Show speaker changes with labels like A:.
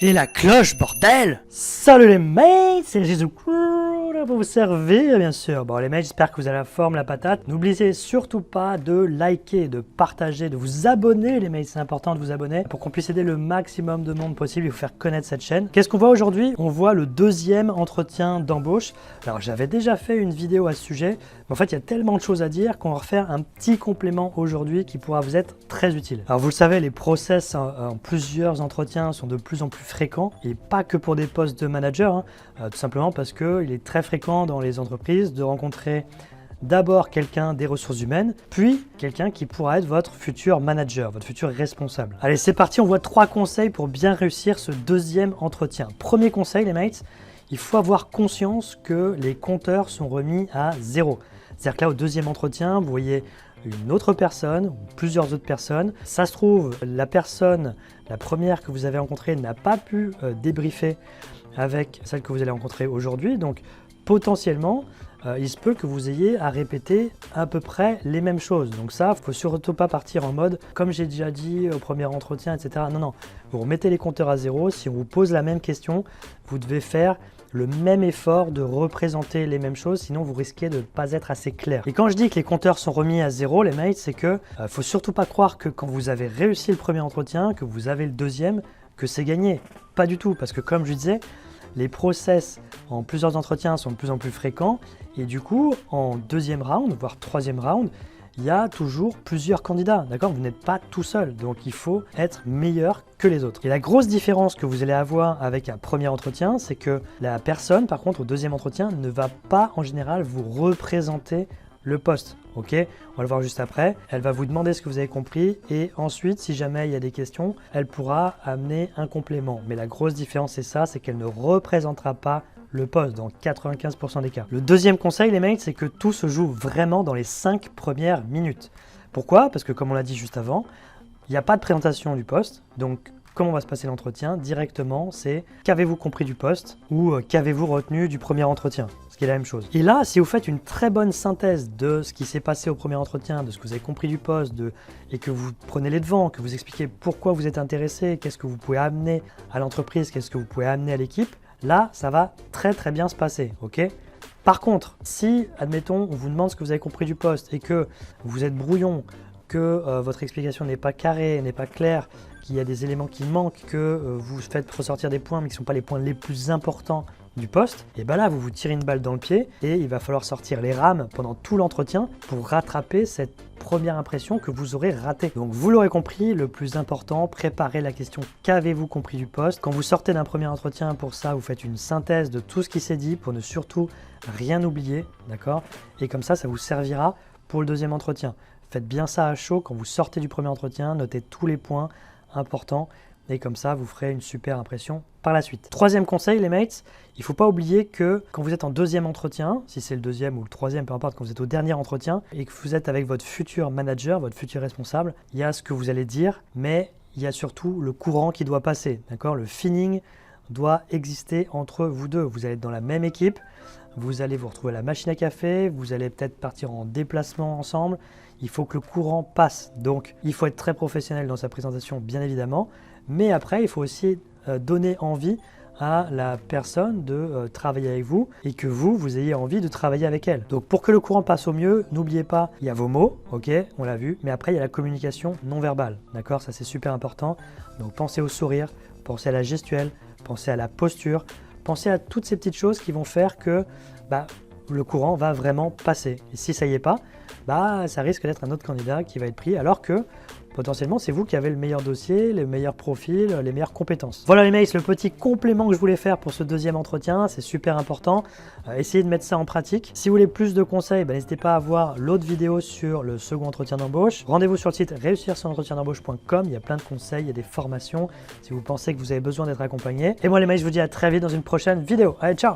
A: Et la cloche, bordel!
B: Salut les mates, c'est Jésus pour vous servir bien sûr. Bon les mates, j'espère que vous avez la forme, la patate. N'oubliez surtout pas de liker, de partager, de vous abonner les mates, c'est important de vous abonner pour qu'on puisse aider le maximum de monde possible et vous faire connaître cette chaîne. Qu'est-ce qu'on voit aujourd'hui? On voit le deuxième entretien d'embauche. Alors j'avais déjà fait une vidéo à ce sujet, mais en fait il y a tellement de choses à dire qu'on va refaire un petit complément aujourd'hui qui pourra vous être très utile. Alors vous le savez, les process en plusieurs entretiens sont de plus en plus fréquents et pas que pour des postes de manager, tout simplement parce qu'il est très fréquent dans les entreprises de rencontrer d'abord quelqu'un des ressources humaines, puis quelqu'un qui pourra être votre futur manager, votre futur responsable. Allez, c'est parti, on voit 3 conseils pour bien réussir ce deuxième entretien. Premier conseil les mates, il faut avoir conscience que les compteurs sont remis à 0. C'est-à-dire que là au deuxième entretien, vous voyez une autre personne ou plusieurs autres personnes. Ça se trouve, la personne, la première que vous avez rencontrée n'a pas pu débriefer avec celle que vous allez rencontrer aujourd'hui. Donc potentiellement, il se peut que vous ayez à répéter à peu près les mêmes choses. Donc ça, il ne faut surtout pas partir en mode comme j'ai déjà dit au premier entretien, etc. Non, non, vous remettez les compteurs à 0. Si on vous pose la même question, vous devez faire le même effort de représenter les mêmes choses, sinon vous risquez de ne pas être assez clair. Et quand je dis que les compteurs sont remis à 0, les mates, c'est que faut surtout pas croire que quand vous avez réussi le premier entretien, que vous avez le deuxième, que c'est gagné. Pas du tout, parce que comme je disais, les process en plusieurs entretiens sont de plus en plus fréquents et du coup, en deuxième round, voire troisième round, il y a toujours plusieurs candidats, d'accord? Vous n'êtes pas tout seul, donc il faut être meilleur que les autres. Et la grosse différence que vous allez avoir avec un premier entretien, c'est que la personne, par contre, au deuxième entretien, ne va pas en général vous représenter le poste, ok? On va le voir juste après. Elle va vous demander ce que vous avez compris et ensuite, si jamais il y a des questions, elle pourra amener un complément. Mais la grosse différence, c'est ça, c'est qu'elle ne représentera pas le poste dans 95% des cas. Le deuxième conseil, les mates, c'est que tout se joue vraiment dans les 5 premières minutes. Pourquoi? Parce que comme on l'a dit juste avant, il n'y a pas de présentation du poste, donc comment va se passer l'entretien? Directement, c'est qu'avez-vous compris du poste ou qu'avez-vous retenu du premier entretien? Ce qui est la même chose. Et là, si vous faites une très bonne synthèse de ce qui s'est passé au premier entretien, de ce que vous avez compris du poste, et que vous prenez les devants, que vous expliquez pourquoi vous êtes intéressé, qu'est-ce que vous pouvez amener à l'entreprise, qu'est-ce que vous pouvez amener à l'équipe, là, ça va très bien se passer, ok? Par contre, si, admettons, on vous demande ce que vous avez compris du poste et que vous êtes brouillon, que votre explication n'est pas carrée, n'est pas claire, qu'il y a des éléments qui manquent, que vous faites ressortir des points mais qui ne sont pas les points les plus importants du poste, et bien là vous vous tirez une balle dans le pied et il va falloir sortir les rames pendant tout l'entretien pour rattraper cette première impression que vous aurez ratée. Donc vous l'aurez compris, le plus important, préparez la question qu'avez-vous compris du poste. Quand vous sortez d'un premier entretien, pour ça vous faites une synthèse de tout ce qui s'est dit pour ne surtout rien oublier, d'accord? Et comme ça vous servira pour le deuxième entretien. Faites bien ça à chaud quand vous sortez du premier entretien, notez tous les points importants et comme ça vous ferez une super impression par la suite. Troisième conseil les mates, il ne faut pas oublier que quand vous êtes en deuxième entretien, si c'est le deuxième ou le troisième, peu importe, quand vous êtes au dernier entretien et que vous êtes avec votre futur manager, votre futur responsable, il y a ce que vous allez dire, mais il y a surtout le courant qui doit passer, d'accord? Le feeling doit exister entre vous deux. Vous allez être dans la même équipe, vous allez vous retrouver à la machine à café, vous allez peut-être partir en déplacement ensemble. Il faut que le courant passe. Donc, il faut être très professionnel dans sa présentation, bien évidemment. Mais après, il faut aussi donner envie à la personne de travailler avec vous et que vous ayez envie de travailler avec elle. Donc, pour que le courant passe au mieux, n'oubliez pas, il y a vos mots, ok, on l'a vu. Mais après, il y a la communication non verbale, d'accord? Ça, c'est super important. Donc, pensez au sourire, pensez à la gestuelle, pensez à la posture, pensez à toutes ces petites choses qui vont faire que le courant va vraiment passer. Et si ça y est pas, ça risque d'être un autre candidat qui va être pris alors que potentiellement c'est vous qui avez le meilleur dossier, les meilleurs profils, les meilleures compétences. Voilà les mates, le petit complément que je voulais faire pour ce deuxième entretien, c'est super important. Essayez de mettre ça en pratique. Si vous voulez plus de conseils, n'hésitez pas à voir l'autre vidéo sur le second entretien d'embauche. Rendez-vous sur le site réussirsontretien-d'embauche.com, il y a plein de conseils, il y a des formations si vous pensez que vous avez besoin d'être accompagné. Et moi les mates, je vous dis à très vite dans une prochaine vidéo. Allez, ciao!